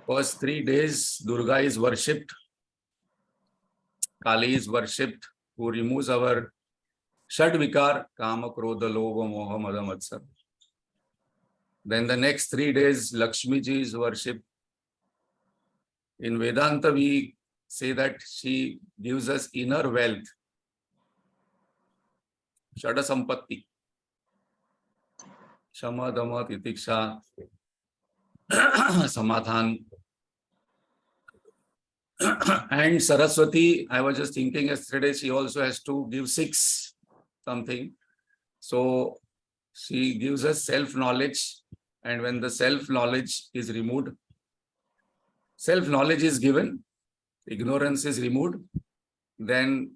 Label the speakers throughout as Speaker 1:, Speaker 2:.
Speaker 1: First 3 days, Durga is worshipped, Kali is worshipped, who removes our Shad Vikar, Kama, Krodha, Lobha, Moha, Mada, Matsar. Then the next 3 days, Lakshmi ji is worshipped. In Vedanta, we say that she gives us inner wealth, Shada Sampatti, Shama, Dama, Titiksha, Samadhan. And Saraswati, I was just thinking yesterday, she also has to give 6 something. So she gives us self-knowledge. And when the self-knowledge is removed, self-knowledge is given, ignorance is removed, then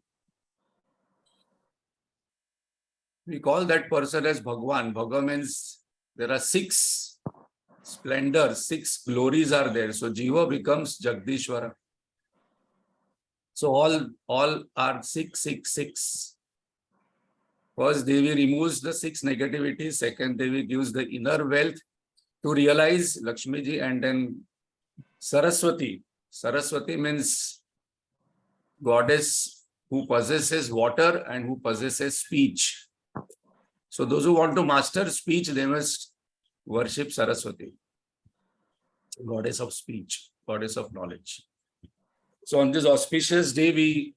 Speaker 1: we call that person as Bhagwan. Bhagwan means there are 6 splendors, 6 glories are there. So Jiva becomes Jagdishwara. So all are 6, 6, 6. First Devi removes the 6 negativities. Second Devi gives the inner wealth to realize Lakshmi ji, and then Saraswati. Saraswati means goddess who possesses water and who possesses speech. So those who want to master speech, they must worship Saraswati, goddess of speech, goddess of knowledge. So on this auspicious day, we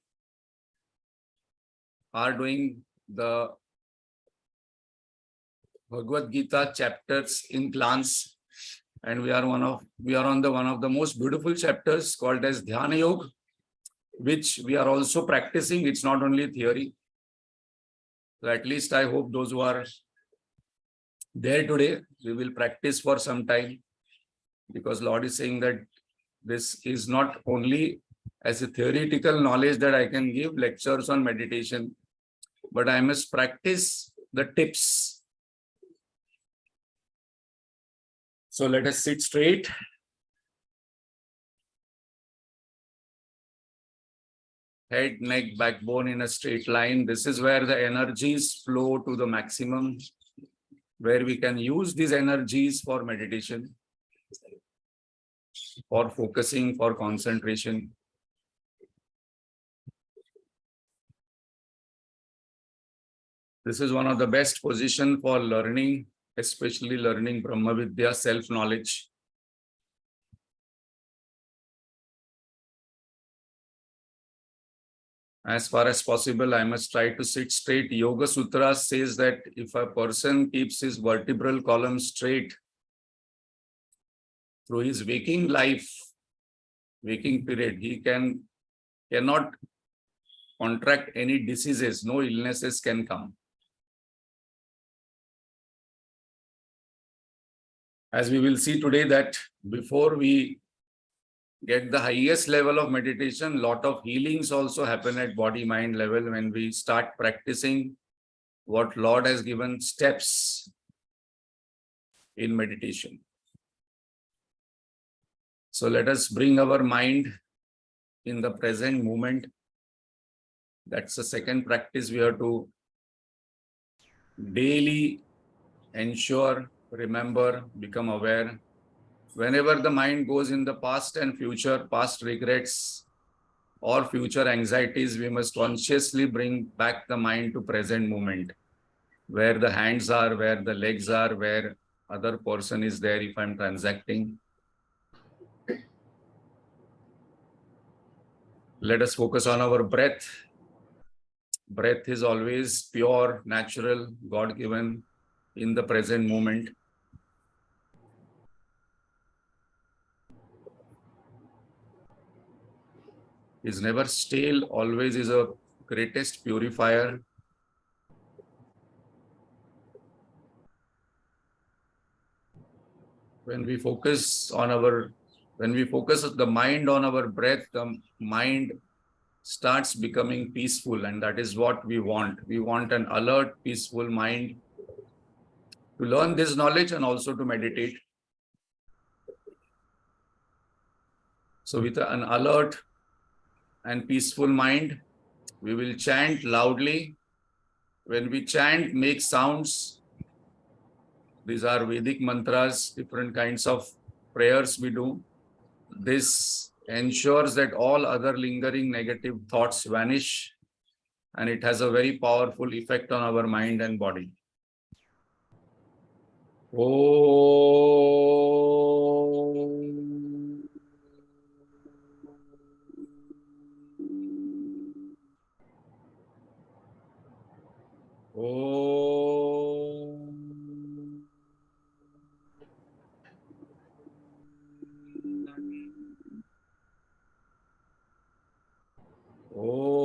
Speaker 1: are doing the Bhagavad Gita chapters in glance, and we are on one of the most beautiful chapters called as Dhyana Yoga, which we are also practicing. It's not only theory. So at least I hope those who are there today, we will practice for some time, because Lord is saying that this is not only as a theoretical knowledge that I can give lectures on meditation, but I must practice the tips. So let us sit straight. Head, neck, backbone in a straight line. This is where the energies flow to the maximum, where we can use these energies for meditation, for focusing, for concentration. This is one of the best positions for learning, especially learning Brahma Vidya, self-knowledge. As far as possible, I must try to sit straight. Yoga Sutra says that if a person keeps his vertebral column straight through his waking life, waking period, he cannot contract any diseases, no illnesses can come. As we will see today, that before we get the highest level of meditation, lot of healings also happen at body-mind level when we start practicing what Lord has given steps in meditation. So let us bring our mind in the present moment. That's the second practice we have to daily ensure, remember, become aware. Whenever the mind goes in the past and future, past regrets or future anxieties, we must consciously bring back the mind to present moment, where the hands are, where the legs are, where other person is there if I'm transacting. Let us focus on our breath. Breath is always pure, natural, God-given in the present moment. Is never stale, always is a greatest purifier. When we focus the mind on our breath, the mind starts becoming peaceful, and that is what we want. We want an alert, peaceful mind to learn this knowledge and also to meditate. So with an alert and peaceful mind, we will chant loudly. When we chant, make sounds. These are Vedic mantras, different kinds of prayers we do. This ensures that all other lingering negative thoughts vanish, and it has a very powerful effect on our mind and body. Om. Om. Om.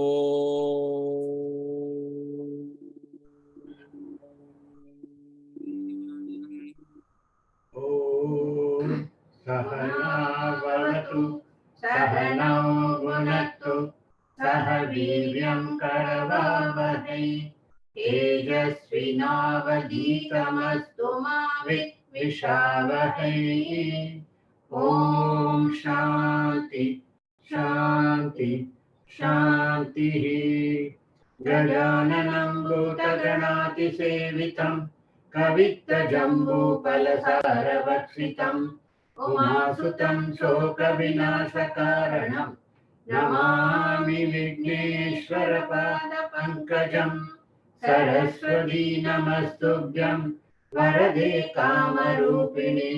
Speaker 2: Om Sahana Vavatu Sahanao Bhunaktu Sahaviryam Karavavahai Tejasvinavadhitamastu ma Vishavahai. Om Shanti Shanti Shanti. Gajananam Bhutaganati Sevitam कवित्तजम्बूफलसारभक्षितम् उमासुतं शोकविनाशकारणं Namami विघ्नेश्वरपादपङ्कजम् Saraswati नमस्तुभ्यं वरदे कामरूपिणि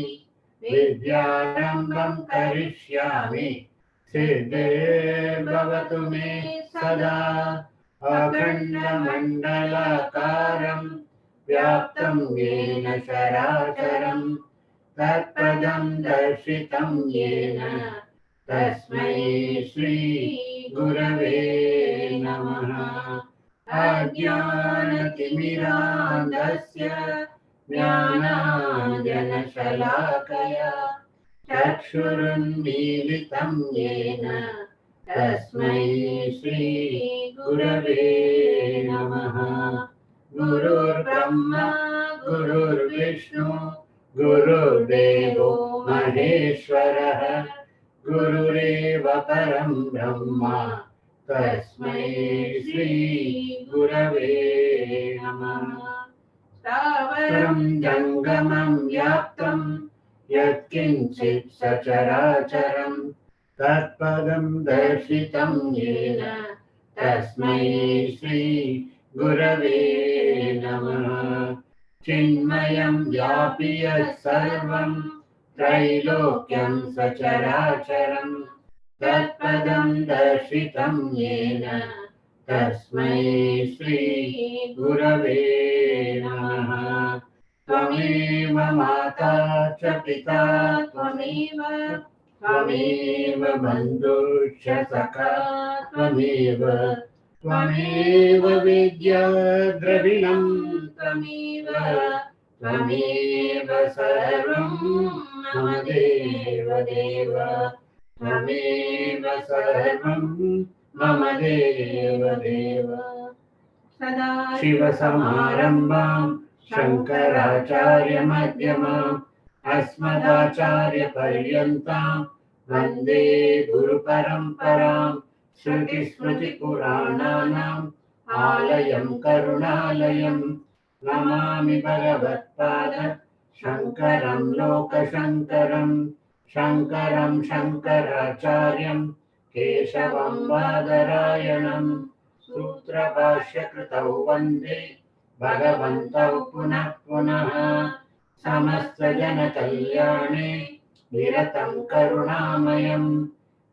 Speaker 2: विद्यारम्भं करिष्यामि सिद्धिर्भवतु मे सदा अखण्डमण्डलाकारम् व्याप्तं येन चराचरं तत्पदं दर्शितं येन तस्मै श्री गुरवे नमः। अज्ञानतिमिरान्धस्य ज्ञानाञ्जनशलाकया चक्षुरुन्मीलितं येन तस्मै श्री गुरवे नमः। गुरुर्ब्रह्मा गुरुर्विष्णु गुरुर्देवो महेश्वरः गुरुरेव परं ब्रह्म तस्मै श्री गुरवे नमः। स्थावरं जङ्गमं व्याप्तं यत्किञ्चित् सचराचरं तत्पदं दर्शितं येन तस्मै श्री गुरवे नमः। चिन्मयं व्यापि यत्सर्वं त्रैलोक्यं सचराचरं तत्पदं दर्शितं येन तस्मै श्री गुरवे नमः। त्वमेव माता च पिता त्वमेव बन्धुश्च सखा त्वमेव विद्या द्रविणं त्वमेव सर्वं मम देव त्वमेव सर्वं मम देव। शिवसमारम्भां शङ्कराचार्यमध्यमाम् अस्मदाचार्यपर्यन्तां वन्दे गुरुपरम्पराम्। श्रुतिस्मृतिपुराणानाम् आलयं करुणालयं नमामि भगवत्पाद शङ्करं लोकशङ्करं शङ्करं शङ्कराचार्यं केशवं बादरायणं सूत्रभाष्यकृतौ वन्दे भगवन्तौ पुनः पुनः। समस्तजनकल्याणे निरतं करुणामयम्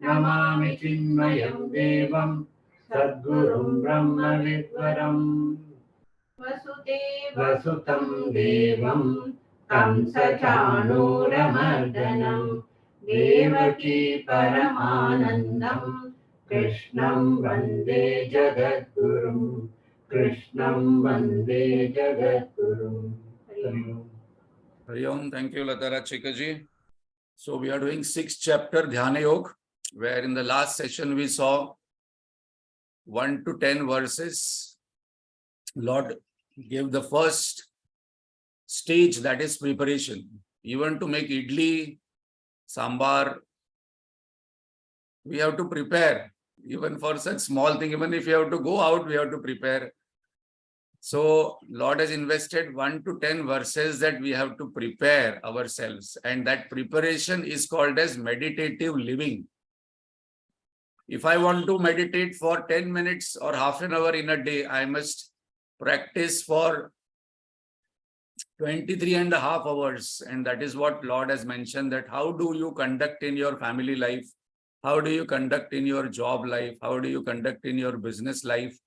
Speaker 2: नमामि चिन्मयं देवं सद्गुरुं ब्रह्मविद्वरम्। वसुतं देवं कंसचाणूरमर्दनं देवकी परमानन्दं कृष्णं वन्दे जगद्गुरुं कृष्णं वन्दे जगद्गुरुम्।
Speaker 1: Hari Om. Thank you, Latara Chikaji. So we are doing 6th chapter Dhyana Yoga, where in the last session we saw 1 to 10 verses. Lord gave the first stage, that is preparation. Even to make idli, sambar, we have to prepare. Even for such small thing, even if you have to go out, we have to prepare. So Lord has invested 1 to 10 verses that we have to prepare ourselves. And that preparation is called as meditative living. If I want to meditate for 10 minutes or half an hour in a day, I must practice for 23 and a half hours. And that is what Lord has mentioned, that how do you conduct in your family life? How do you conduct in your job life? How do you conduct in your business life?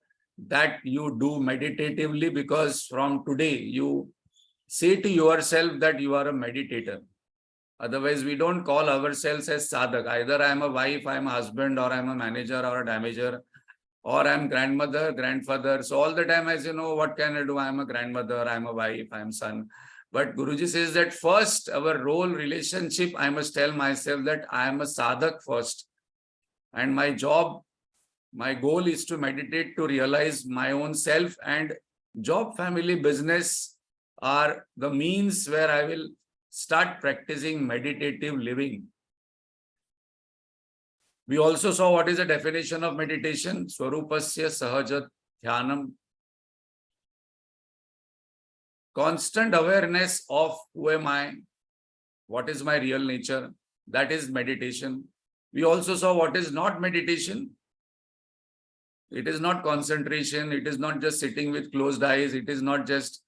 Speaker 1: That you do meditatively, because from today you say to yourself that you are a meditator. Otherwise, we don't call ourselves as sadhak. Either I am a wife, I am a husband, or I am a manager or a damager, or I am grandmother, grandfather. So all the time, as you know, what can I do? I am a grandmother, I am a wife, I am son. But Guruji says that first, our role, relationship, I must tell myself that I am a sadhak first. And my job, my goal is to meditate to realize my own self, and job, family, business are the means where I will start practicing meditative living. We also saw what is the definition of meditation. Swarupasya sahaja dhyanam. Constant awareness of who am I, what is my real nature. That is meditation. We also saw what is not meditation. It is not concentration. It is not just sitting with closed eyes. It is not just,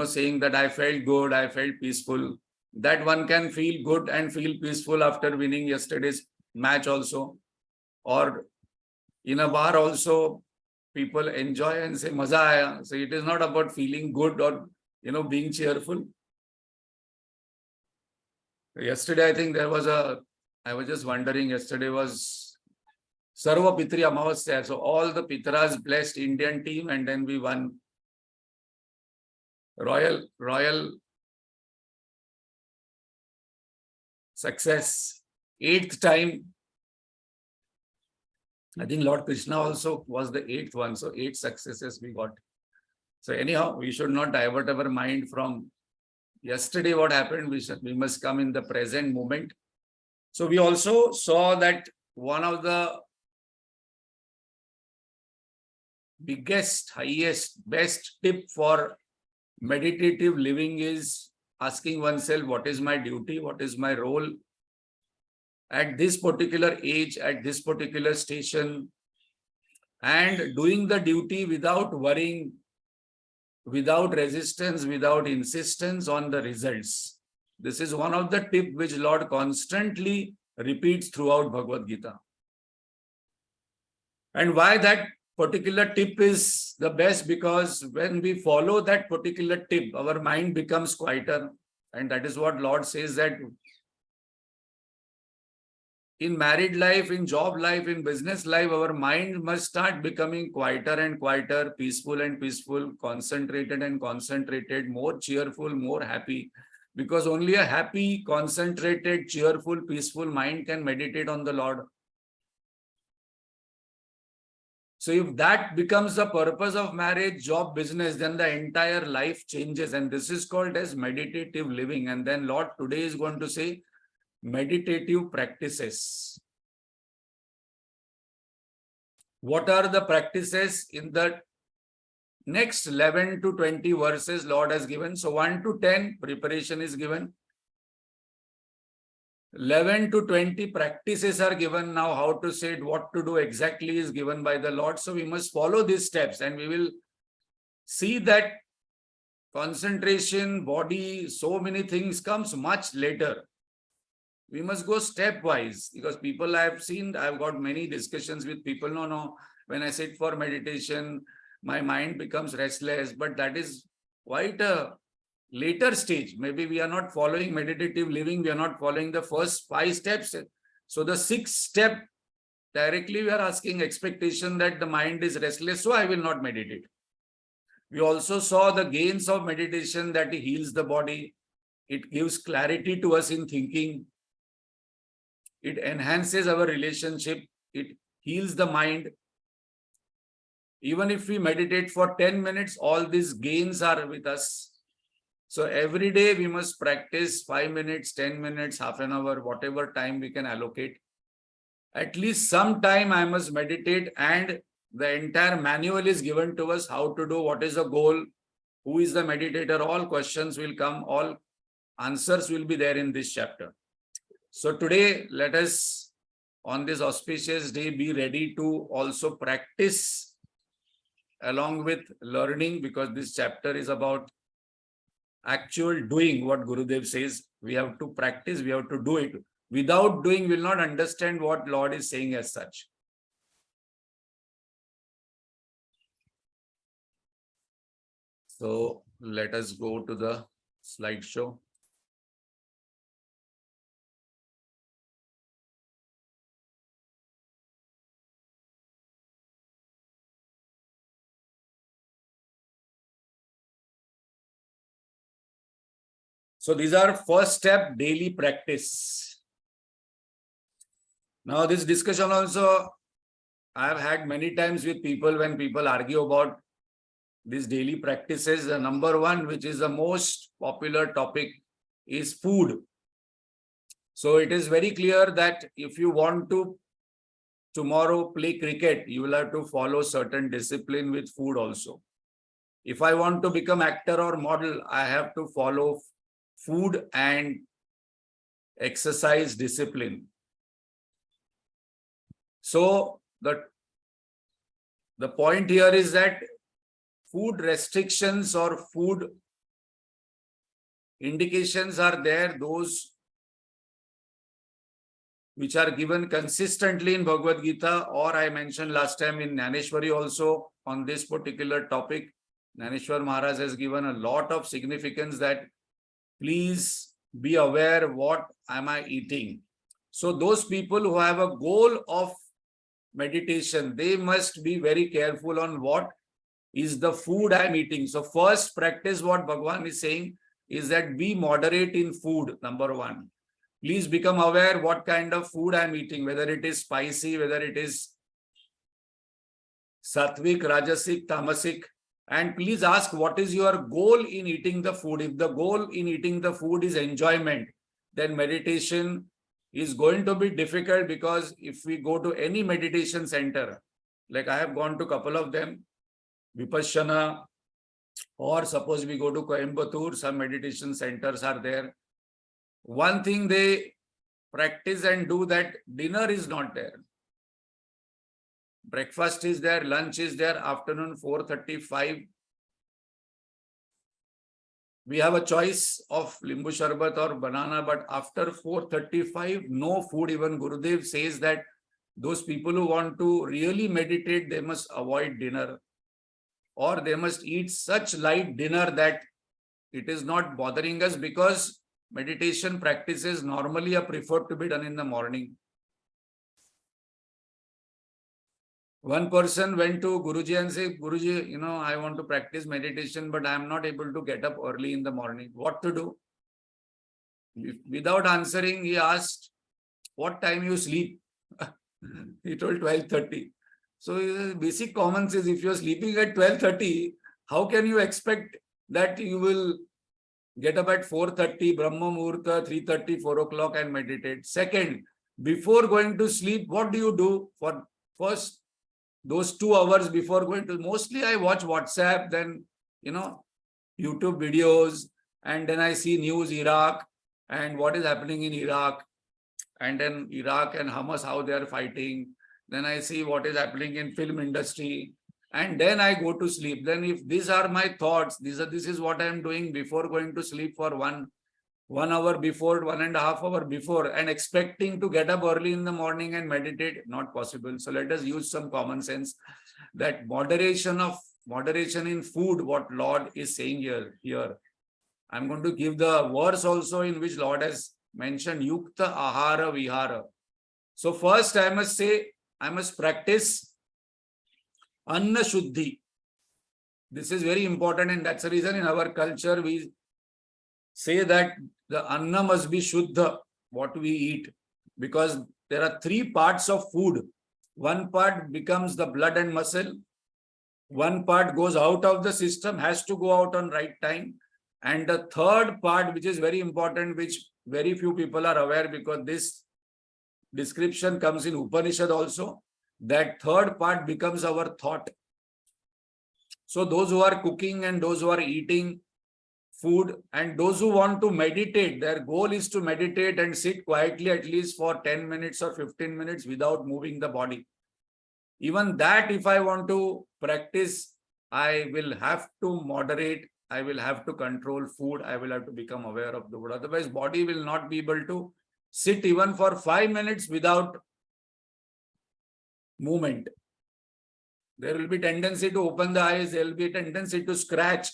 Speaker 1: saying that I felt good, I felt peaceful. That one can feel good and feel peaceful after winning yesterday's match also. Or in a bar also, people enjoy and say, Maza aaya. So it is not about feeling good or, being cheerful. Yesterday, I think I was just wondering, yesterday was Sarva Pitri Amavasya. So all the Pitras blessed Indian team, and then we won royal success. 8th time. I think Lord Krishna also was the 8th one. So 8 successes we got. So anyhow, we should not divert our mind from yesterday what happened. We must come in the present moment. So we also saw that one of the biggest, highest, best tip for meditative living is asking oneself, what is my duty? What is my role at this particular age, at this particular station, and doing the duty without worrying, without resistance, without insistence on the results. This is one of the tips which Lord constantly repeats throughout Bhagavad Gita. And why that particular tip is the best? Because when we follow that particular tip, our mind becomes quieter. And that is what Lord says, that in married life, in job life, in business life, our mind must start becoming quieter and quieter, peaceful and peaceful, concentrated and concentrated, more cheerful, more happy. Because only a happy, concentrated, cheerful, peaceful mind can meditate on the Lord. So if that becomes the purpose of marriage, job, business, then the entire life changes. And this is called as meditative living. And then Lord today is going to say meditative practices. What are the practices? In the next 11 to 20 verses Lord has given. So 1 to 10 preparation is given. 11 to 20 practices are given. Now how to say it, what to do exactly is given by the Lord. So we must follow these steps, and we will see that concentration, body, so many things comes much later. We must go stepwise, because people I've seen, I've got many discussions with people. No, when I sit for meditation, my mind becomes restless, but that is quite a later stage. Maybe we are not following meditative living. We are not following the first 5 steps. So the 6th step, directly we are asking expectation that the mind is restless, so I will not meditate. We also saw the gains of meditation, that it heals the body. It gives clarity to us in thinking. It enhances our relationship. It heals the mind. Even if we meditate for 10 minutes, all these gains are with us. So every day we must practice 5 minutes, 10 minutes, half an hour, whatever time we can allocate. At least some time I must meditate, and the entire manual is given to us, how to do, what is the goal, who is the meditator, all questions will come, all answers will be there in this chapter. So today, let us, on this auspicious day, be ready to also practice along with learning, because this chapter is about actual doing what Gurudev says. We have to practice, we have to do it. Without doing, we will not understand what Lord is saying as such. So let us go to the slideshow. So these are first step daily practice. Now this discussion also I have had many times with people when people argue about these daily practices. The number one, which is the most popular topic, is food. So it is very clear that if you want to tomorrow play cricket, you will have to follow certain discipline with food also. If I want to become actor or model, I have to follow food and exercise discipline. So the point here is that food restrictions or food indications are there, those which are given consistently in Bhagavad Gita, or I mentioned last time in Jnaneshwari also on this particular topic. Jnaneshwar Maharaj has given a lot of significance that please be aware what am I eating. So those people who have a goal of meditation, they must be very careful on what is the food I am eating. So first practice what Bhagwan is saying is that be moderate in food, number one. Please become aware what kind of food I am eating, whether it is spicy, whether it is sattvic, rajasic, tamasic. And please ask what is your goal in eating the food. If the goal in eating the food is enjoyment, then meditation is going to be difficult, because if we go to any meditation center, like I have gone to a couple of them, Vipassana, or suppose we go to Coimbatore, some meditation centers are there. One thing they practice and do, that dinner is not there. Breakfast is there, lunch is there, afternoon 4:35. We have a choice of limbu sharbat or banana, but after 4:35, no food. Even Gurudev says that those people who want to really meditate, they must avoid dinner, or they must eat such light dinner that it is not bothering us, because meditation practices normally are preferred to be done in the morning. One person went to Guruji and said, Guruji, I want to practice meditation, but I am not able to get up early in the morning. What to do? Without answering, he asked, what time you sleep? He told 12:30. So basic common sense, if you are sleeping at 12:30, how can you expect that you will get up at 4:30, Brahma Muhurta, 3:30, 4 o'clock and meditate? Second, before going to sleep, what do you do for first those 2 hours before going to? Mostly I watch WhatsApp, then, YouTube videos, and then I see news, Iraq, and what is happening in Iraq, and then Iraq and Hamas, how they are fighting. Then I see what is happening in film industry, and then I go to sleep. Then if these are my thoughts, this is what I am doing before going to sleep for one hour before, 1.5 hours before, and expecting to get up early in the morning and meditate, not possible. So let us use some common sense, that moderation in food, what Lord is saying here. I'm going to give the verse also in which Lord has mentioned Yukta Ahara Vihara. So first I must say, I must practice Anna Shuddhi. This is very important, and that's the reason in our culture we say that the Anna must be Shuddha, what we eat, because there are 3 parts of food. One part becomes the blood and muscle. One part goes out of the system, has to go out on right time. And the third part, which is very important, which very few people are aware, because this description comes in Upanishad also, that third part becomes our thought. So those who are cooking and those who are eating food and those who want to meditate, their goal is to meditate and sit quietly at least for 10 minutes or 15 minutes without moving the body. Even that, if I want to practice, I will have to moderate. I will have to control food. I will have to become aware of the food. Otherwise, body will not be able to sit even for 5 minutes without movement. There will be tendency to open the eyes. There will be tendency to scratch.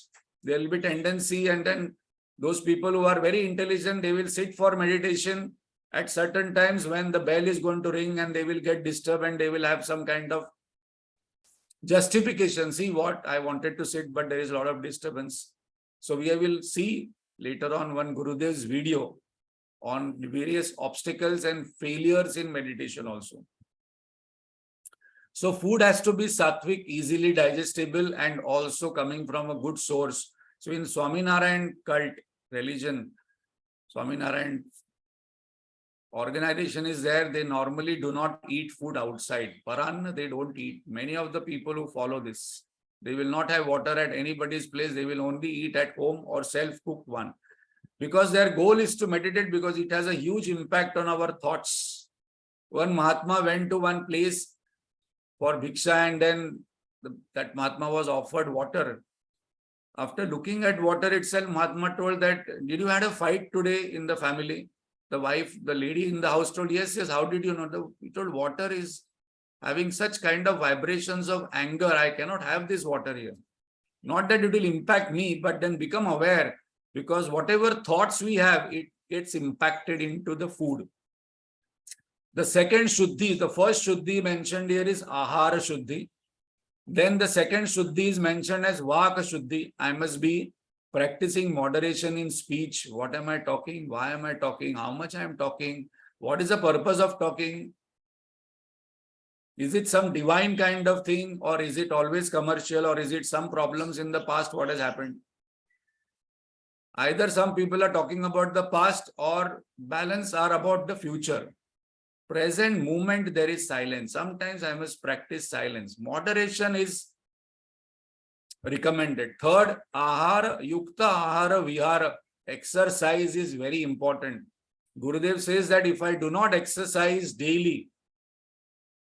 Speaker 1: There will be tendency, and then those people who are very intelligent, they will sit for meditation at certain times when the bell is going to ring and they will get disturbed and they will have some kind of justification. See what, I wanted to sit, but there is a lot of disturbance. So we will see later on one Gurudev's video on various obstacles and failures in meditation also. So food has to be sattvic, easily digestible, and also coming from a good source. So in Swaminarayan cult religion, Swaminarayan organization is there, they normally do not eat food outside. Paranna, they don't eat. Many of the people who follow this, they will not have water at anybody's place. They will only eat at home or self-cooked one. Because their goal is to meditate, because it has a huge impact on our thoughts. One Mahatma went to one place for bhiksha, and then that Mahatma was offered water. After looking at water itself, Mahatma told that, did you had a fight today in the family? The wife, the lady in the house told, yes, how did you know? He told, water is having such kind of vibrations of anger. I cannot have this water here. Not that it will impact me, but then become aware, because whatever thoughts we have, it gets impacted into the food. The second Shuddhi, the first Shuddhi mentioned here is Ahara Shuddhi. Then the second Shuddhi is mentioned as Vaka Shuddhi. I must be practicing moderation in speech. What am I talking? Why am I talking? How much I am talking? What is the purpose of talking? Is it some divine kind of thing, or is it always commercial, or is it some problems in the past? What has happened? Either some people are talking about the past, or balance are about the future. Present moment, there is silence. Sometimes I must practice silence. Moderation is recommended. Third, ahara, yukta ahara vihara. Exercise is very important. Gurudev says that if I do not exercise daily,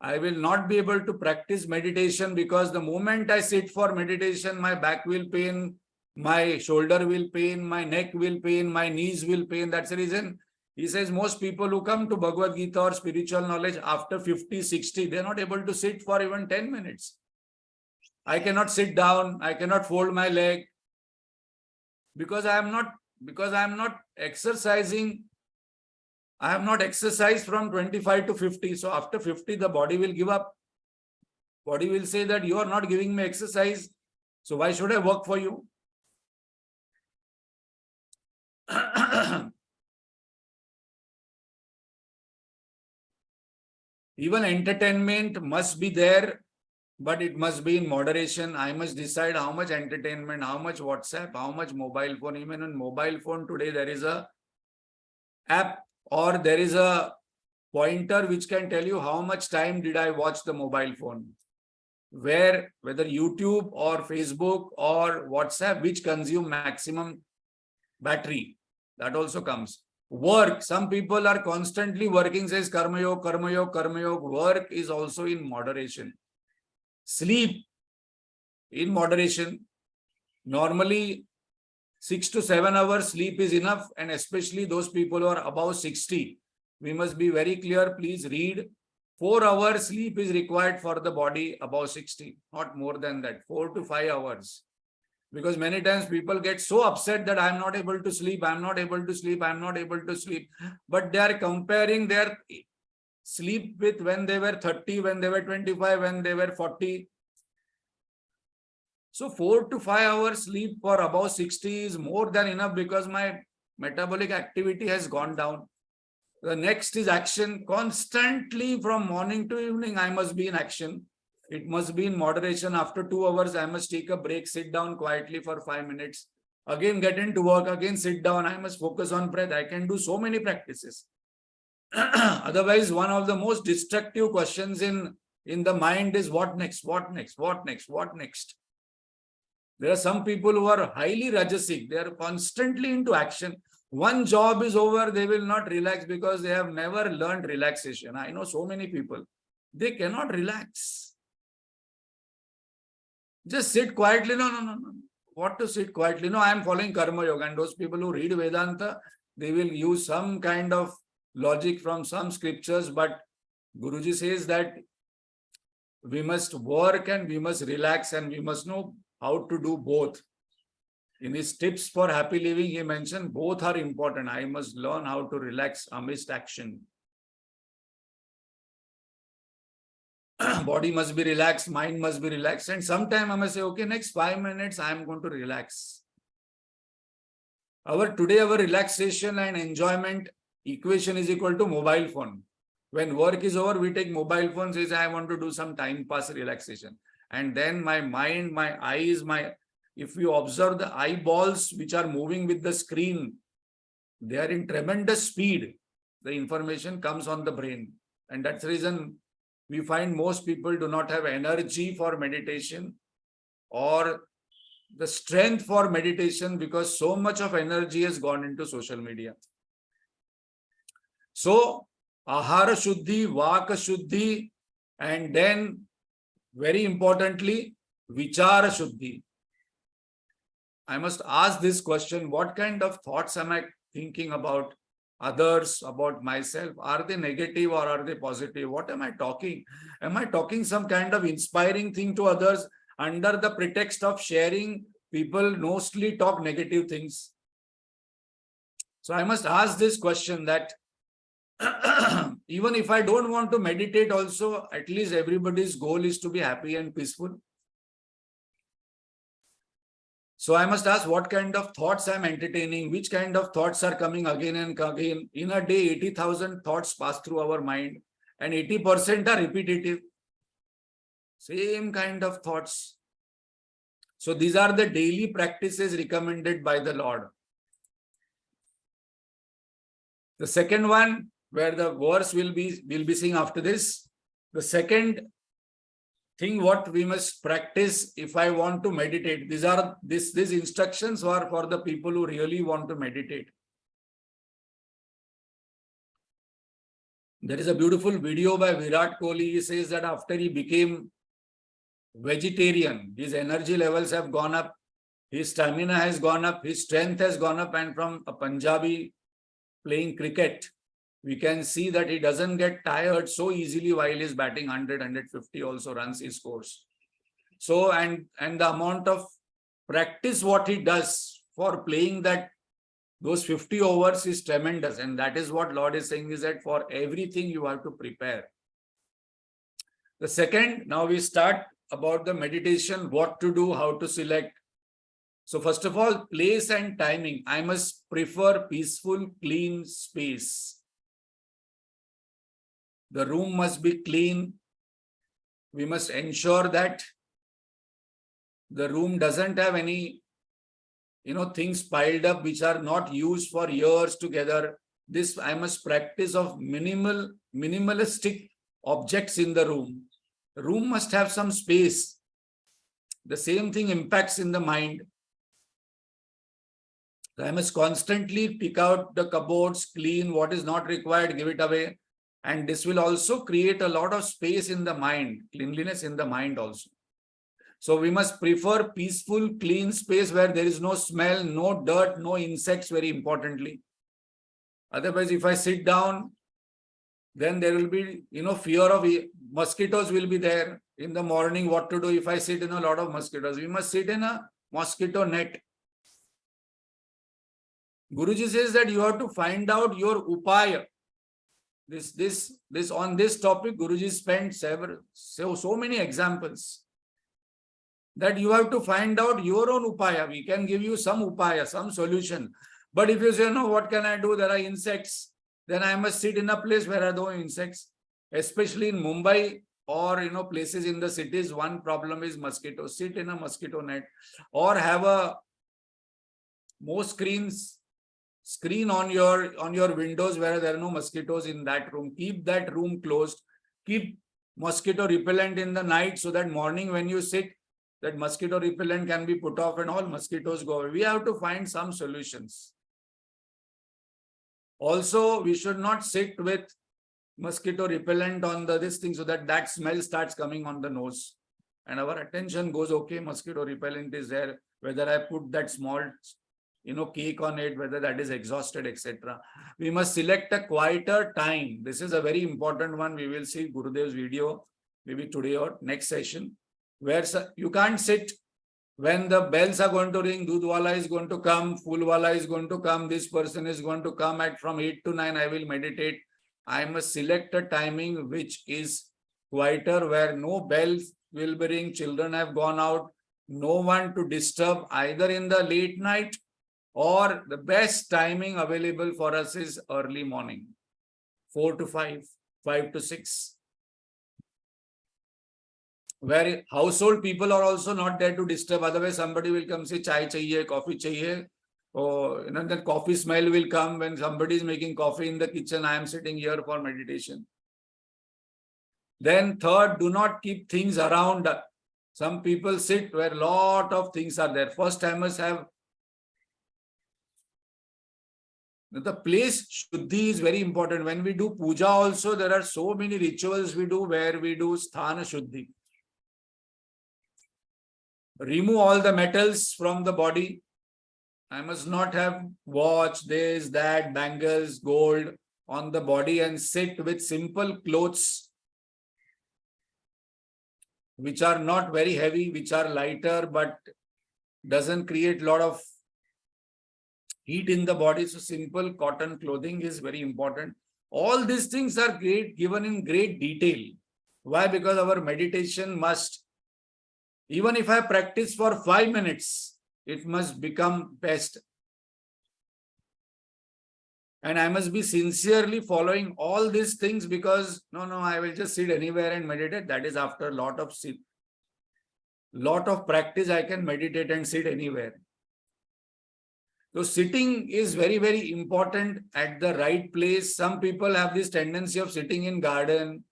Speaker 1: I will not be able to practice meditation, because the moment I sit for meditation, my back will pain, my shoulder will pain, my neck will pain, my knees will pain. That's the reason he says most people who come to Bhagavad Gita or spiritual knowledge after 50, 60, they're not able to sit for even 10 minutes. I cannot sit down. I cannot fold my leg because I am not exercising. I have not exercised from 25 to 50. So after 50, the body will give up. Body will say that you are not giving me exercise. So why should I work for you? Even entertainment must be there, but it must be in moderation. I must decide how much entertainment, how much WhatsApp, how much mobile phone. Even on mobile phone today, there is a app or there is a pointer which can tell you how much time did I watch the mobile phone. Whether YouTube or Facebook or WhatsApp, which consume maximum battery. That also comes. Work. Some people are constantly working, says karma yoga, karma yoga, karma yoga. Work is also in moderation. Sleep in moderation. Normally 6 to 7 hours sleep is enough, and especially those people who are above 60. We must be very clear. Please read. 4 hours sleep is required for the body above 60, not more than that. 4 to 5 hours. Because many times people get so upset that I'm not able to sleep, I'm not able to sleep, I'm not able to sleep. But they are comparing their sleep with when they were 30, when they were 25, when they were 40. So 4 to 5 hours sleep for above 60 is more than enough, because my metabolic activity has gone down. The next is action. Constantly from morning to evening, I must be in action. It must be in moderation. After 2 hours, I must take a break, sit down quietly for 5 minutes. Again, get into work, again sit down. I must focus on breath. I can do so many practices. Otherwise, one of the most destructive questions in in the mind is what next, what next, what next, what next. There are some people who are highly rajasic. They are constantly into action. One job is over, they will not relax because they have never learned relaxation. I know so many people. They cannot relax. Just sit quietly. No. What to sit quietly? No, I am following Karma Yoga. And those people who read Vedanta, they will use some kind of logic from some scriptures. But Guruji says that we must work and we must relax and we must know how to do both. In his tips for happy living, he mentioned both are important. I must learn how to relax amidst action. Body must be relaxed, mind must be relaxed. And sometime I must say, okay, next 5 minutes, I am going to relax. Today, our relaxation and enjoyment equation is equal to mobile phone. When work is over, we take mobile phone, says, I want to do some time pass relaxation. And then my mind, my eyes, if you observe the eyeballs which are moving with the screen, they are in tremendous speed. The information comes on the brain. And that's the reason we find most people do not have energy for meditation or the strength for meditation because so much of energy has gone into social media. So, Ahara Shuddhi, Vaka Shuddhi, and then very importantly, Vichara Shuddhi. I must ask this question, what kind of thoughts am I thinking about others, about myself? Are they negative or are they positive? What am I talking? Am I talking some kind of inspiring thing to others under the pretext of sharing? People mostly talk negative things. So I must ask this question that even if I don't want to meditate also, at least everybody's goal is to be happy and peaceful. So I must ask what kind of thoughts I'm entertaining, which kind of thoughts are coming again and again. In a day, 80,000 thoughts pass through our mind and 80% are repetitive. Same kind of thoughts. So these are the daily practices recommended by the Lord. The second one, where the verse we'll be seeing after this, the second thing what we must practice if I want to meditate. These instructions are for the people who really want to meditate. There is a beautiful video by Virat Kohli. He says that after he became vegetarian, his energy levels have gone up, his stamina has gone up, his strength has gone up, and from a Punjabi playing cricket, we can see that he doesn't get tired so easily while he's batting 100, 150 also runs his course. So, and the amount of practice what he does for playing those 50 overs is tremendous. And that is what Lord is saying is that for everything you have to prepare. The second, now we start about the meditation, what to do, how to select. So first of all, place and timing. I must prefer peaceful, clean space. The room must be clean. We must ensure that the room doesn't have any, things piled up which are not used for years together. This I must practice of minimalistic objects in the room. The room must have some space. The same thing impacts in the mind. I must constantly pick out the cupboards, clean what is not required, give it away. And this will also create a lot of space in the mind, cleanliness in the mind also. So we must prefer peaceful, clean space where there is no smell, no dirt, no insects, very importantly. Otherwise, if I sit down, then there will be, fear of mosquitoes will be there. In the morning, what to do if I sit in a lot of mosquitoes? We must sit in a mosquito net. Guruji says that you have to find out your upaya. On this topic, Guruji spent so many examples that you have to find out your own upaya. We can give you some upaya, some solution. But if you say, no, what can I do? There are insects. Then I must sit in a place where there are no insects. Especially in Mumbai or, places in the cities, one problem is mosquitoes. Sit in a mosquito net or have a more screen on your windows where there are no mosquitoes in that room. Keep that room closed. Keep mosquito repellent in the night so that morning when you sit, that mosquito repellent can be put off and all mosquitoes go away. We have to find some solutions. Also, we should not sit with mosquito repellent on this thing so that smell starts coming on the nose. And our attention goes, okay, mosquito repellent is there. Whether I put that small, cake on it, whether that is exhausted, etc. We must select a quieter time. This is a very important one. We will see Gurudev's video maybe today or next session, where you can't sit when the bells are going to ring, Dudwala is going to come, Fulwala is going to come, this person is going to come at from 8 to 9, I will meditate. I must select a timing which is quieter, where no bells will be ring, children have gone out, no one to disturb either in the late night, or the best timing available for us is early morning, 4 to 5, 5 to 6. Where household people are also not there to disturb. Otherwise, somebody will come say, chai chahiye, coffee chahiye. Or that coffee smell will come when somebody is making coffee in the kitchen. I am sitting here for meditation. Then third, do not keep things around. Some people sit where a lot of things are there. First timers have the place Shuddhi is very important. When we do puja also, there are so many rituals we do where we do Sthana Shuddhi. Remove all the metals from the body. I must not have watch, this, that, bangles, gold on the body, and sit with simple clothes which are not very heavy, which are lighter, but doesn't create a lot of heat in the body. So simple cotton clothing is very important. All these things are given in great detail. Why? Because our meditation must, even if I practice for 5 minutes, it must become best. And I must be sincerely following all these things, because no, I will just sit anywhere and meditate. That is after a lot of practice, I can meditate and sit anywhere. So sitting is very, very important at the right place. Some people have this tendency of sitting in garden,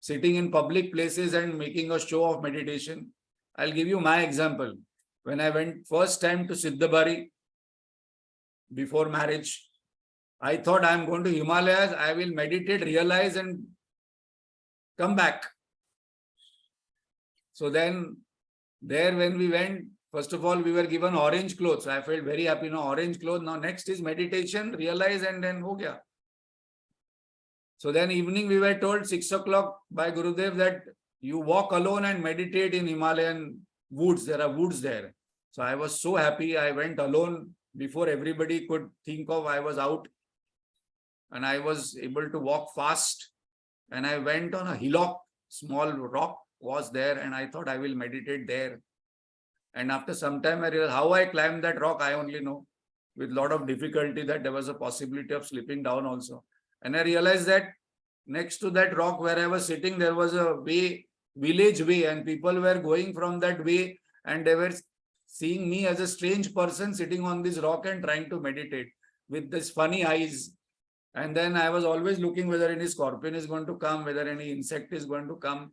Speaker 1: sitting in public places and making a show of meditation. I'll give you my example. When I went first time to Siddhabari before marriage, I thought I'm going to Himalayas, I will meditate, realize and come back. So then there when we went, first of all, we were given orange clothes. I felt very happy. Now orange clothes. Now next is meditation, realize, and then ho gaya. So then evening we were told 6 o'clock by Gurudev that you walk alone and meditate in Himalayan woods. There are woods there. So I was so happy. I went alone before everybody could think of. I was out and I was able to walk fast. And I went on a hillock, small rock was there, and I thought I will meditate there. And after some time, I realized how I climbed that rock, I only know, with a lot of difficulty, that there was a possibility of slipping down also. And I realized that next to that rock where I was sitting, there was a way, village way, and people were going from that way, and they were seeing me as a strange person sitting on this rock and trying to meditate with this funny eyes. And then I was always looking whether any scorpion is going to come, whether any insect is going to come.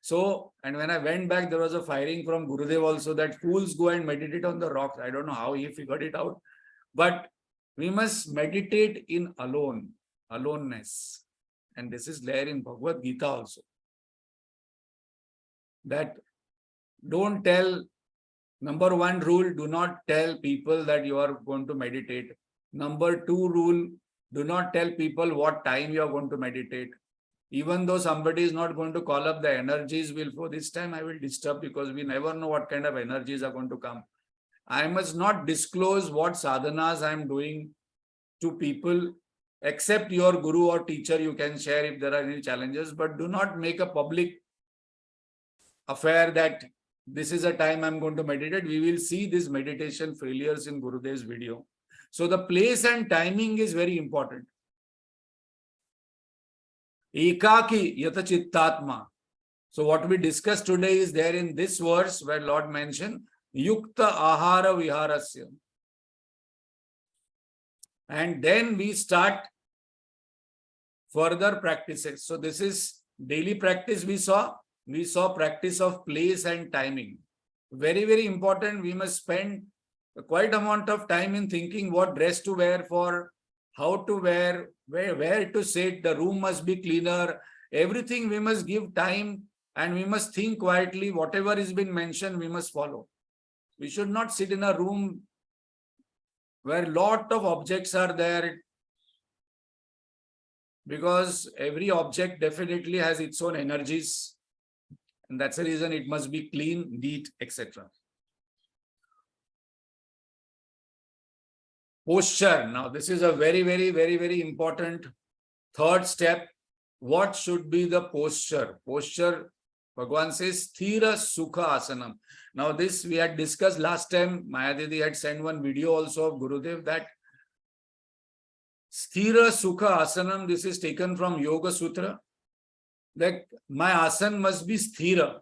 Speaker 1: So, and when I went back, there was a firing from Gurudev also that fools go and meditate on the rocks. I don't know how he figured it out, but we must meditate in aloneness. And this is there in Bhagavad Gita also. That don't tell, number 1 rule, do not tell people that you are going to meditate. Number 2 rule, do not tell people what time you are going to meditate. Even though somebody is not going to call up, the energies will, for this time I will disturb, because we never know what kind of energies are going to come. I must not disclose what sadhanas I am doing to people, except your guru or teacher. You can share if there are any challenges, but do not make a public affair that this is a time I'm going to meditate. We will see these meditation failures in Gurudev's video. So the place and timing is very important. Ekaki yata chittatma. So what we discussed today is there in this verse where Lord mentioned yukta ahara viharasya. And then we start further practices. So this is daily practice we saw practice of place and timing. Very, very important. We must spend quite amount of time in thinking what dress to wear for, how to wear, where to sit, the room must be cleaner. Everything we must give time and we must think quietly. Whatever has been mentioned, we must follow. We should not sit in a room where lot of objects are there, because every object definitely has its own energies. And that's the reason it must be clean, neat, etc. Posture. Now, this is a very, very, very, very important third step. What should be the posture? Posture, Bhagwan says, Sthira Sukha Asanam. Now, this we had discussed last time. Maya Didi had sent one video also of Gurudev, that Sthira Sukha Asanam, this is taken from Yoga Sutra. That my asan must be sthira,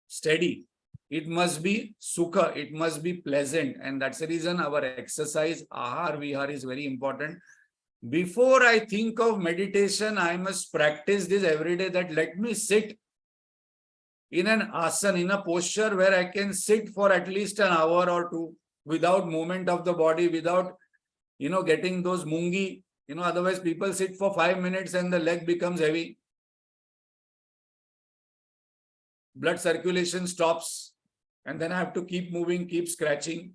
Speaker 1: steady. It must be sukha, it must be pleasant. And that's the reason our exercise, ahar, vihar, is very important. Before I think of meditation, I must practice this every day, that let me sit in an asana, in a posture where I can sit for at least an hour or two without movement of the body, without, getting those mungi. Otherwise people sit for 5 minutes and the leg becomes heavy. Blood circulation stops and then I have to keep moving, keep scratching.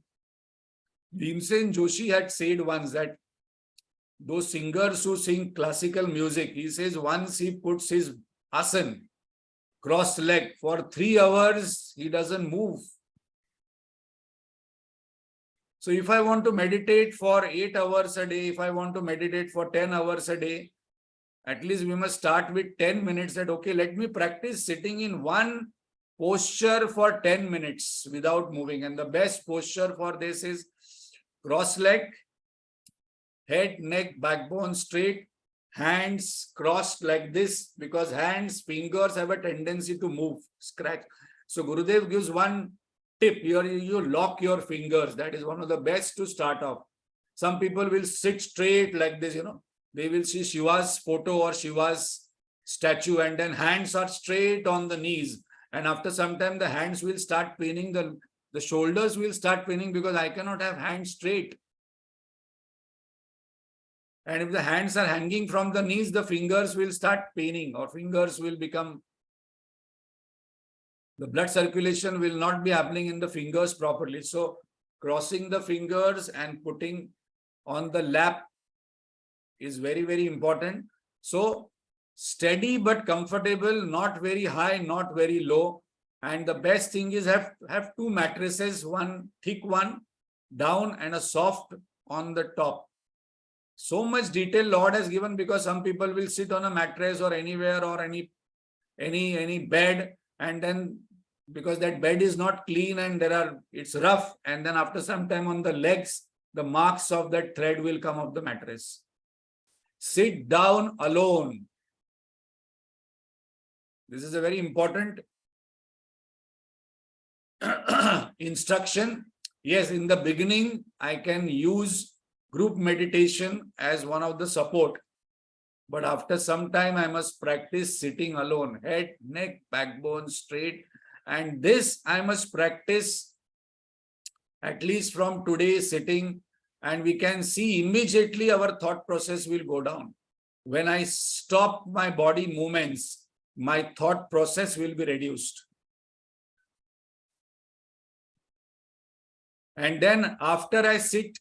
Speaker 1: Bhimsen Joshi had said once that those singers who sing classical music, he says once he puts his asan, crossed leg, for 3 hours, he doesn't move. So if I want to meditate for 8 hours a day, if I want to meditate for 10 hours a day, at least we must start with 10 minutes that, okay, let me practice sitting in one posture for 10 minutes without moving. And the best posture for this is cross leg, head, neck, backbone straight, hands crossed like this, because hands, fingers have a tendency to move, scratch. So Gurudev gives one tip here, you lock your fingers. That is one of the best to start off. Some people will sit straight like this, they will see Shiva's photo or Shiva's statue, and then hands are straight on the knees. And after some time, the hands will start paining, the shoulders will start paining, because I cannot have hands straight. And if the hands are hanging from the knees, the fingers will start paining, or fingers will become, the blood circulation will not be happening in the fingers properly. So crossing the fingers and putting on the lap is very, very important. So steady but comfortable, not very high, not very low. And the best thing is have 2 mattresses, one thick one down and a soft on the top. So much detail Lord has given, because some people will sit on a mattress or anywhere or any bed, and then because that bed is not clean and it's rough, and then after some time on the legs, the marks of that thread will come off the mattress. Sit down alone. This is a very important instruction. Yes, in the beginning, I can use group meditation as one of the support. But after some time, I must practice sitting alone, head, neck, backbone straight. And this I must practice at least from today sitting, and we can see immediately our thought process will go down. When I stop my body movements, my thought process will be reduced. And then after I sit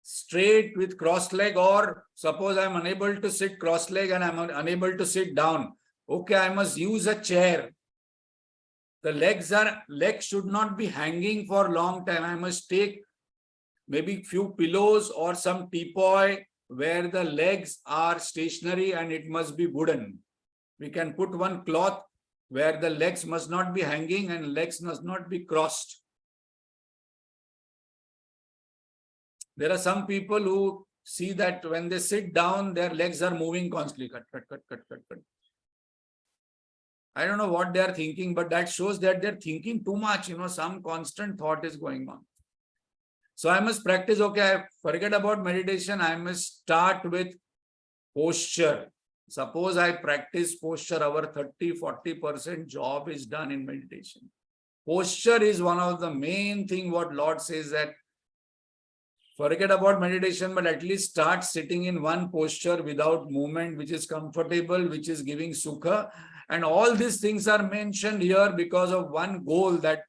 Speaker 1: straight with cross leg, or suppose I'm unable to sit cross leg and I'm unable to sit down, okay, I must use a chair. The legs should not be hanging for a long time. I must take maybe few pillows or some teepot where the legs are stationary, and it must be wooden. We can put one cloth where the legs must not be hanging and legs must not be crossed. There are some people who see that when they sit down, their legs are moving constantly. Cut, cut, cut, cut, cut, cut. I don't know what they are thinking, but that shows that they're thinking too much. Some constant thought is going on. So I must practice, okay, I forget about meditation. I must start with posture. Suppose I practice posture, our 30-40% job is done in meditation. Posture is one of the main thing what Lord says that forget about meditation, but at least start sitting in one posture without movement, which is comfortable, which is giving sukha. And all these things are mentioned here because of one goal, that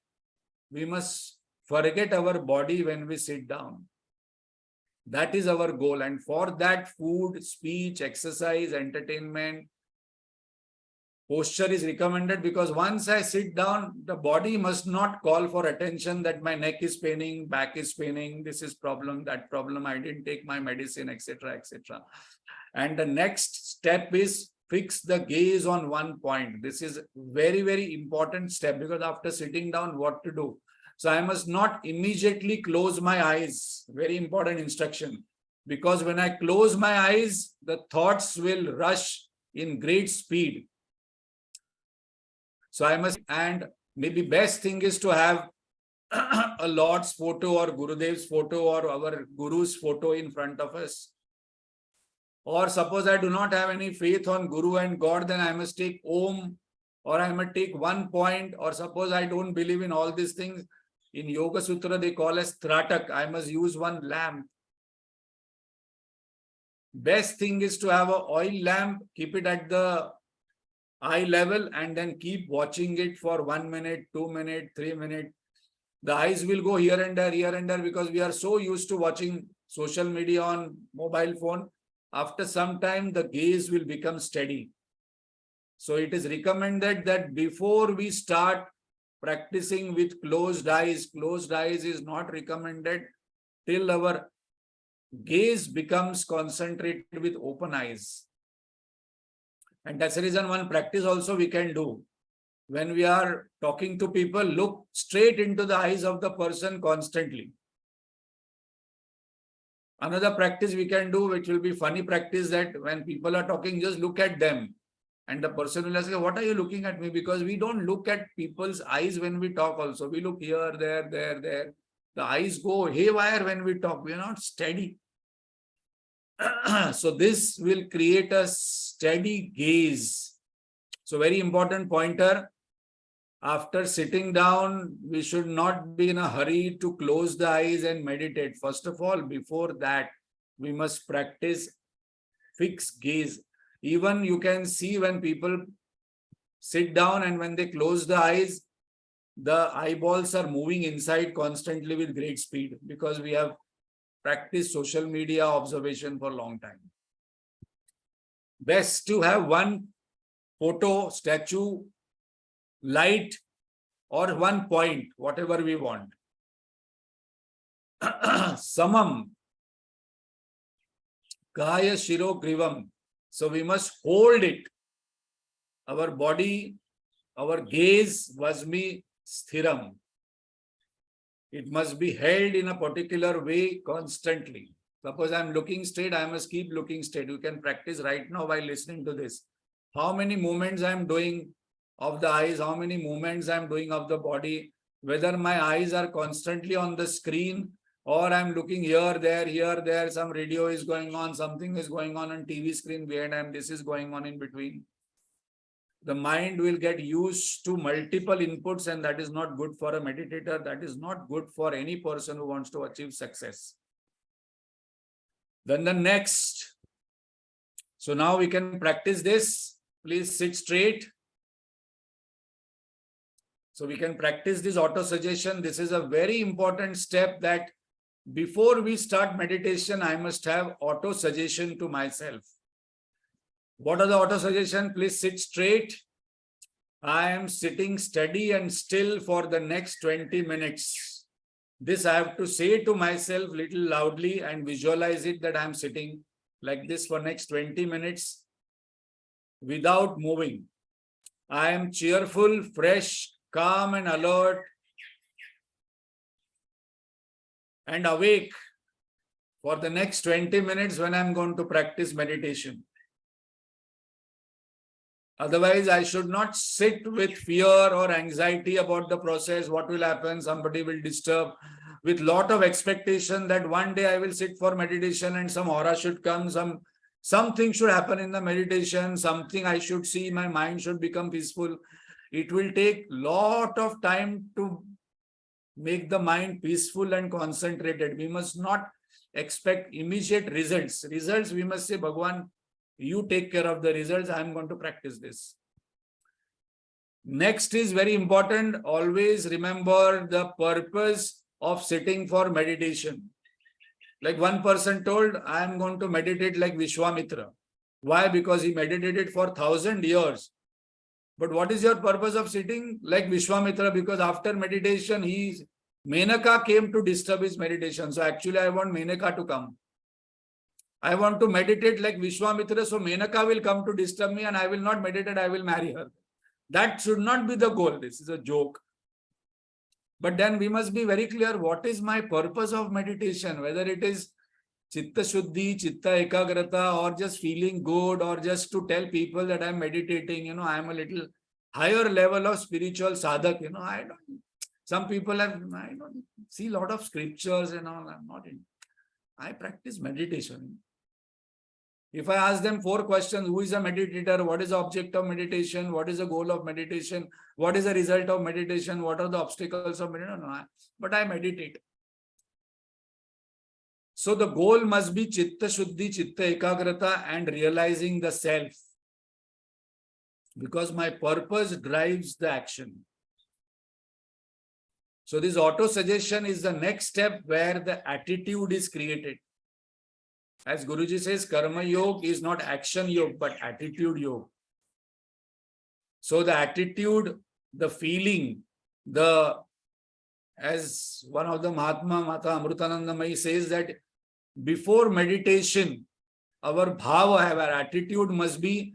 Speaker 1: we must forget our body when we sit down. That is our goal. And for that, food, speech, exercise, entertainment, posture is recommended, because once I sit down, the body must not call for attention that my neck is paining, back is paining, this is problem, that problem, I didn't take my medicine, etc., etc. And the next step is fix the gaze on one point. This is very, very important step, because after sitting down, what to do? So I must not immediately close my eyes. Very important instruction. Because when I close my eyes, the thoughts will rush in great speed. So I must, and maybe best thing is to have a Lord's photo or Gurudev's photo or our Guru's photo in front of us. Or suppose I do not have any faith on Guru and God, then I must take Om, or I must take one point, or suppose I don't believe in all these things. In Yoga Sutra, they call as Tratak. I must use one lamp. Best thing is to have an oil lamp, keep it at the eye level, and then keep watching it for 1 minute, 2 minutes, 3 minutes. The eyes will go here and there, because we are so used to watching social media on mobile phone. After some time, the gaze will become steady. So it is recommended that before we start practicing with closed eyes is not recommended till our gaze becomes concentrated with open eyes. And that's the reason one practice also we can do. When we are talking to people, look straight into the eyes of the person constantly. Another practice we can do, which will be funny practice, that when people are talking, just look at them. And the person will ask, what are you looking at me? Because we don't look at people's eyes when we talk also. We look here, there, there. The eyes go haywire when we talk. We are not steady. So this will create a steady gaze. So very important pointer. After sitting down, we should not be in a hurry to close the eyes and meditate. First of all, before that, we must practice fixed gaze. Even you can see when people sit down and when they close the eyes, the eyeballs are moving inside constantly with great speed, because we have practiced social media observation for a long time. Best to have one photo, statue, light, or one point, whatever we want. Samam, Kaya Shiro Grivam. So we must hold it. Our body, our gaze must be sthiram. It must be held in a particular way constantly. Suppose I am looking straight, I must keep looking straight. You can practice right now while listening to this. How many movements I am doing of the eyes, how many movements I am doing of the body, whether my eyes are constantly on the screen, or I'm looking here, there, some radio is going on, something is going on TV screen behind, and this is going on in between. The mind will get used to multiple inputs, and that is not good for a meditator. That is not good for any person who wants to achieve success. Then the next. So now we can practice this. Please sit straight. So we can practice this auto-suggestion. This is a very important step, that before we start meditation, I must have auto-suggestion to myself. What are the auto-suggestion? Please sit straight. I am sitting steady and still for the next 20 minutes. This I have to say to myself little loudly and visualize it, that I am sitting like this for next 20 minutes without moving. I am cheerful, fresh, calm and alert and awake for the next 20 minutes when I'm going to practice meditation. Otherwise, I should not sit with fear or anxiety about the process. What will happen? Somebody will disturb, with lot of expectation that one day I will sit for meditation and some aura should come, some Something should happen in the meditation, something I should see, my mind should become peaceful. It will take lot of time to make the mind peaceful and concentrated. We must not expect immediate results. Results, we must say, Bhagwan, you take care of the results. I am going to practice this. Next is very important. Always remember the purpose of sitting for meditation. Like one person told, I am going to meditate like Vishwamitra. Why? Because he meditated for 1,000 years. But what is your purpose of sitting like Vishwamitra? Because after meditation, Menaka came to disturb his meditation. So actually, I want Menaka to come. I want to meditate like Vishwamitra. So Menaka will come to disturb me and I will not meditate. I will marry her. That should not be the goal. This is a joke. But then we must be very clear, what is my purpose of meditation? Whether it is Chitta Shuddhi, Chitta Ekagrata, or just feeling good, or just to tell people that I'm meditating, I am a little higher level of spiritual sadhak, some people I don't see a lot of scriptures and all, I'm not in. I practice meditation. If I ask them 4 questions, who is a meditator? What is the object of meditation? What is the goal of meditation? What is the result of meditation? What are the obstacles of meditation? No, but I meditate. So the goal must be Chitta Shuddhi, Chitta Ekagrata and realizing the self. Because my purpose drives the action. So this auto-suggestion is the next step where the attitude is created. As Guruji says, Karma Yoga is not action yoga, but attitude yoga. So the attitude, the feeling, as one of the Mahatma, Mata Amrutanandamayi says that before meditation, our bhava, our attitude must be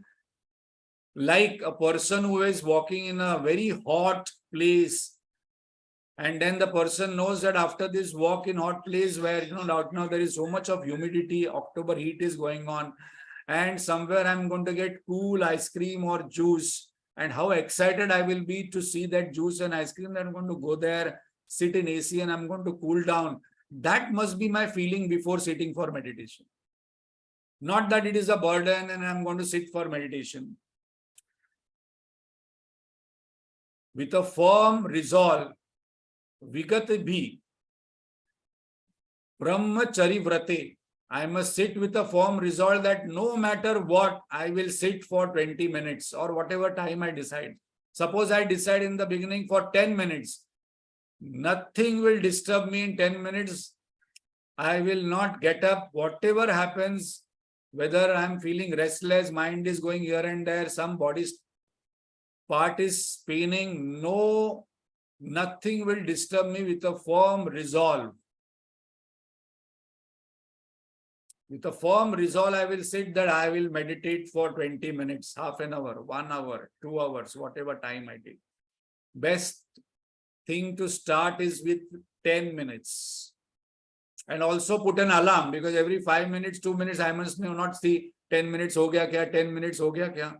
Speaker 1: like a person who is walking in a very hot place. And then the person knows that after this walk in hot place where, now there is so much of humidity, October heat is going on, and somewhere I'm going to get cool ice cream or juice. And how excited I will be to see that juice and ice cream that I'm going to go there, sit in AC and I'm going to cool down. That must be my feeling before sitting for meditation. Not that it is a burden and I'm going to sit for meditation. With a firm resolve, Vigat bhi, Brahmachari vrate. I must sit with a firm resolve that no matter what, I will sit for 20 minutes or whatever time I decide. Suppose I decide in the beginning for 10 minutes. Nothing will disturb me in 10 minutes. I will not get up. Whatever happens, whether I'm feeling restless, mind is going here and there, some body part is paining, nothing will disturb me with a firm resolve. With a firm resolve, I will sit that I will meditate for 20 minutes, half an hour, 1 hour, 2 hours, whatever time I take. Best thing to start is with 10 minutes. And also put an alarm, because every 5 minutes, 2 minutes, I must not see 10 minutes ho gaya kya, 10 minutes ho gaya kya.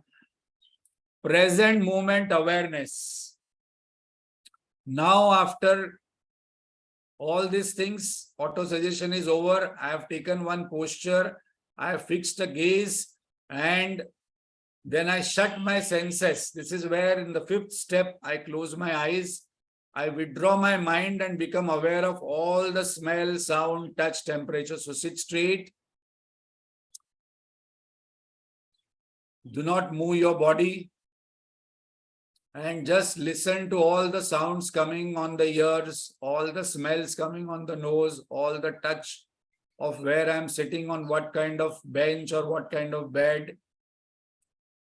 Speaker 1: Present moment awareness. Now after all these things, auto-suggestion is over. I have taken one posture. I have fixed a gaze and then I shut my senses. This is where in the 5th step, I close my eyes. I withdraw my mind and become aware of all the smell, sound, touch, temperature. So sit straight. Do not move your body. And just listen to all the sounds coming on the ears, all the smells coming on the nose, all the touch of where I'm sitting on what kind of bench or what kind of bed,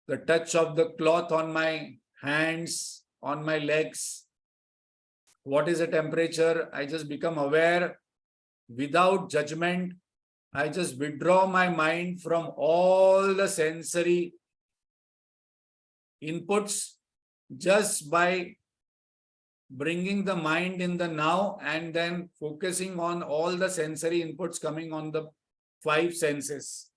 Speaker 1: the touch of the cloth on my hands, on my legs. What is the temperature? I just become aware without judgment. I just withdraw my mind from all the sensory inputs just by bringing the mind in the now and then focusing on all the sensory inputs coming on the 5 senses.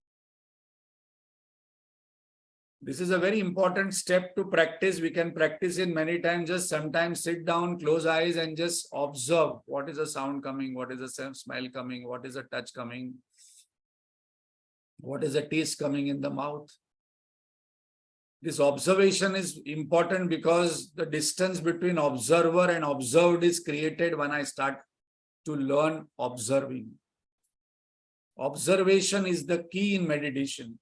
Speaker 1: This is a very important step to practice. We can practice it many times. Just sometimes sit down, close eyes and just observe what is the sound coming, what is the smell coming, what is the touch coming. What is the taste coming in the mouth? This observation is important because the distance between observer and observed is created when I start to learn observing. Observation is the key in meditation,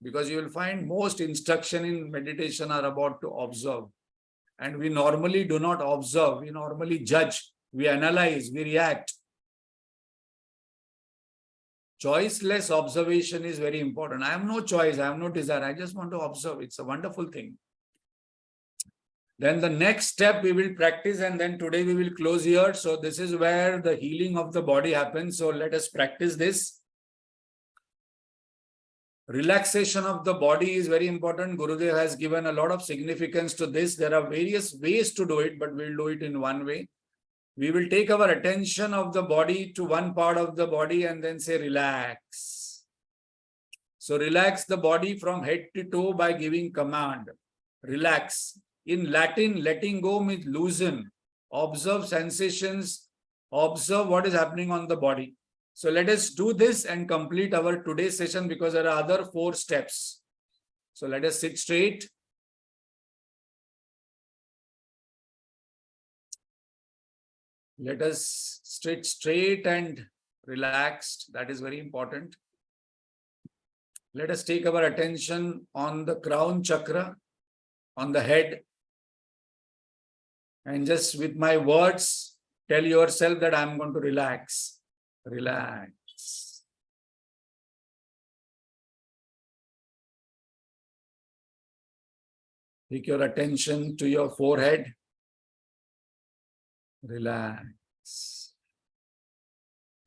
Speaker 1: because you will find most instruction in meditation are about to observe. And we normally do not observe, we normally judge, we analyze, we react. Choiceless observation is very important. I have no choice, I have no desire, I just want to observe. It's a wonderful thing. Then the next step we will practice, and then today we will close here. So this is where the healing of the body happens. So let us practice this. Relaxation of the body is very important. Gurudev has given a lot of significance to this. There are various ways to do it, but we'll do it in one way. We will take our attention of the body to one part of the body and then say relax. So relax the body from head to toe by giving command. Relax. In Latin, letting go means loosen. Observe sensations. Observe what is happening on the body. So let us do this and complete our today's session, because there are other 4 steps. So let us sit straight. Let us sit straight and relaxed. That is very important. Let us take our attention on the crown chakra, on the head. And just with my words, tell yourself that I am going to relax. Relax. Take your attention to your forehead. Relax.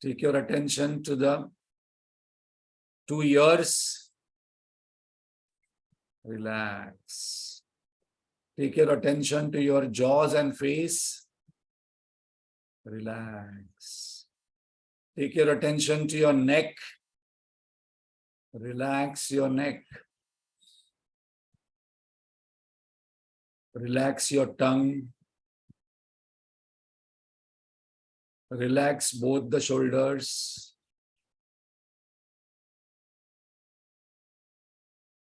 Speaker 1: Take your attention to the 2 ears. Relax. Take your attention to your jaws and face. Relax. Take your attention to your neck. Relax your neck. Relax your tongue. Relax both the shoulders.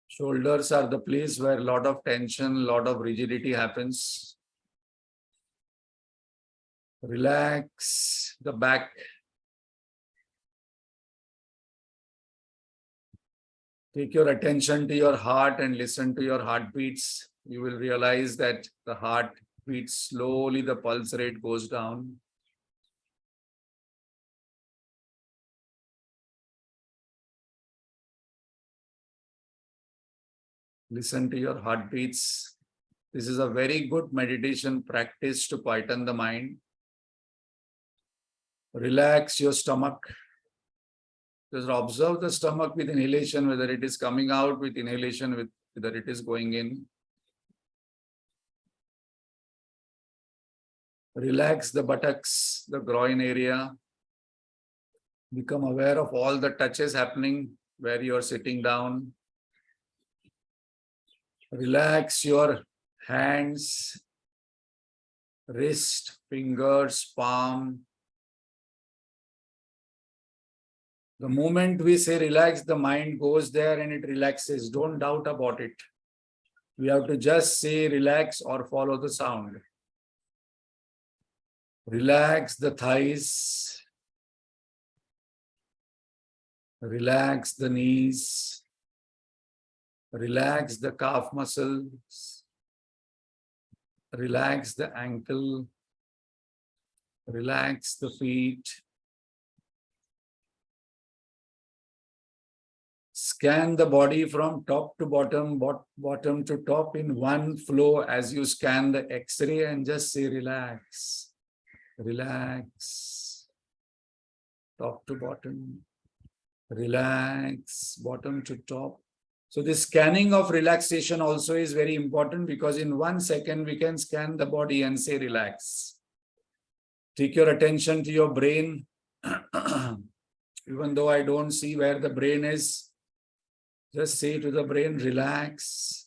Speaker 1: Shoulders are the place where a lot of tension, a lot of rigidity happens. Relax the back. Take your attention to your heart and listen to your heartbeats. You will realize that the heart beats slowly, the pulse rate goes down. Listen to your heartbeats. This is a very good meditation practice to quieten the mind. Relax your stomach. Just observe the stomach with inhalation, whether it is coming out with inhalation, whether it is going in. Relax the buttocks, the groin area. Become aware of all the touches happening where you are sitting down. Relax your hands, wrist, fingers, palm. The moment we say relax, the mind goes there and it relaxes. Don't doubt about it. We have to just say relax or follow the sound. Relax the thighs. Relax the knees. Relax the calf muscles. Relax the ankle. Relax the feet. Scan the body from top to bottom, bottom to top in one flow as you scan the X-ray, and just say relax. Relax. Top to bottom. Relax. Bottom to top. So this scanning of relaxation also is very important, because in 1 second we can scan the body and say relax. Take your attention to your brain. Even though I don't see where the brain is, just say to the brain, relax.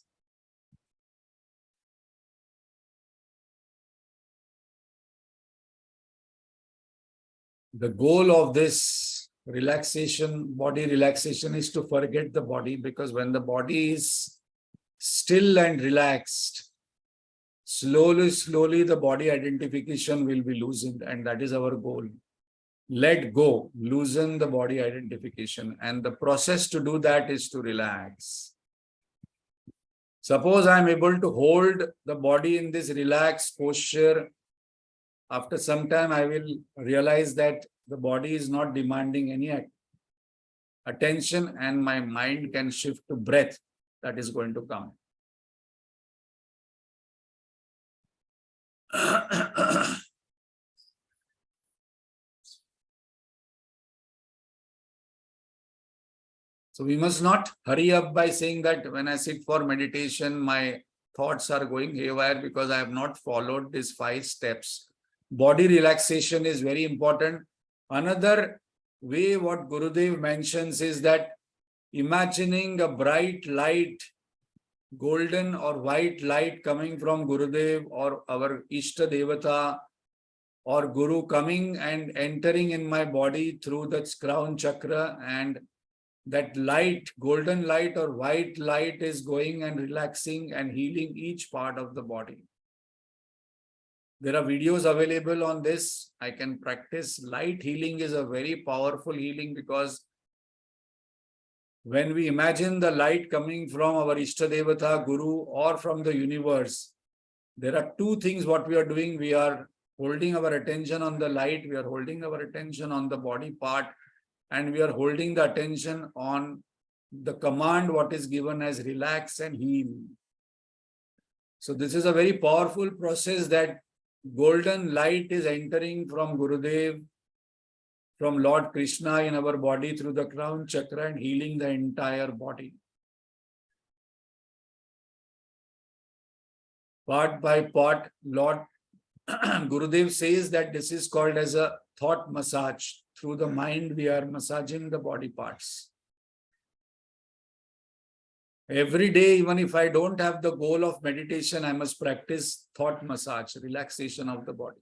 Speaker 1: The goal of this relaxation, body relaxation is to forget the body, because when the body is still and relaxed, slowly the body identification will be loosened, and that is our goal. Let go, loosen the body identification, and the process to do that is to relax. Suppose I am able to hold the body in this relaxed posture. After some time, I will realize that the body is not demanding any attention, and my mind can shift to breath that is going to come. So we must not hurry up by saying that when I sit for meditation, my thoughts are going haywire because I have not followed these 5 steps. Body relaxation is very important. Another way what Gurudev mentions is that imagining a bright light, golden or white light coming from Gurudev or our Ishta Devata or Guru coming and entering in my body through the crown chakra, and that light, golden light or white light is going and relaxing and healing each part of the body. There are videos available on this. I can practice. Light healing is a very powerful healing, because when we imagine the light coming from our Ishta Devata, Guru, or from the universe, there are 2 things what we are doing. We are holding our attention on the light, we are holding our attention on the body part, and we are holding the attention on the command what is given as relax and heal. So this is a very powerful process, that golden light is entering from Gurudev, from Lord Krishna in our body through the crown chakra and healing the entire body. Part by part, Lord Gurudev says that this is called as a thought massage. Through the mind, we are massaging the body parts. Every day, even if I don't have the goal of meditation, I must practice thought massage, relaxation of the body.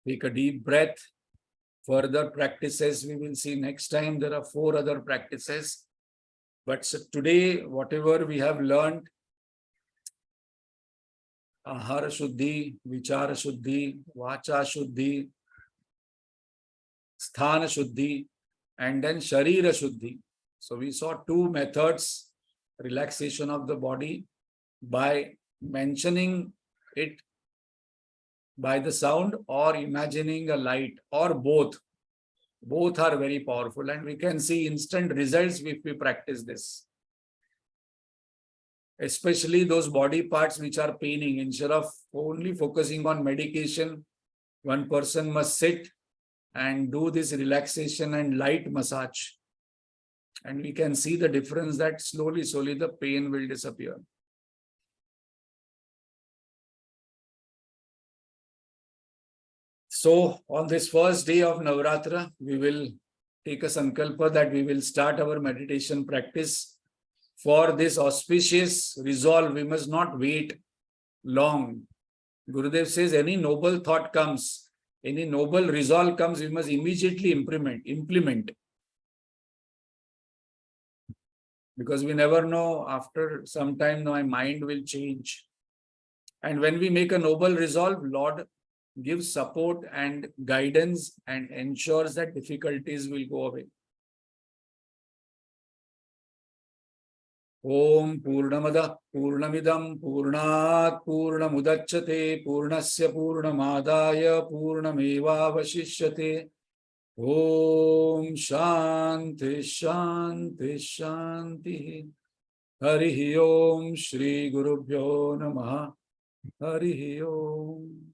Speaker 1: Take a deep breath. Further practices we will see next time. There are 4 other practices. But so today, whatever we have learned, Ahara Shuddhi, Vichara Shuddhi, Vacha Shuddhi, Sthana Shuddhi, and then Sharira Shuddhi. So we saw 2 methods, relaxation of the body, by mentioning it by the sound or imagining a light, or both. Both are very powerful, and we can see instant results if we practice this. Especially those body parts which are paining. Instead of only focusing on medication, one person must sit and do this relaxation and light massage. And we can see the difference, that slowly the pain will disappear. So on this first day of Navratra, we will take a sankalpa that we will start our meditation practice. For this auspicious resolve, we must not wait long. Gurudev says any noble thought comes, any noble resolve comes, we must immediately implement. Because we never know, after some time my mind will change. And when we make a noble resolve, Lord gives support and guidance and ensures that difficulties will go away. Om Purnamada Purnamidam Purnat Purnamudachyate Purnasya Purnamadaya Purnameva Vashishyate. Om Shanti Shanti Shanti. Harihi Om Shri Gurubhyo Namaha. Harihi Om.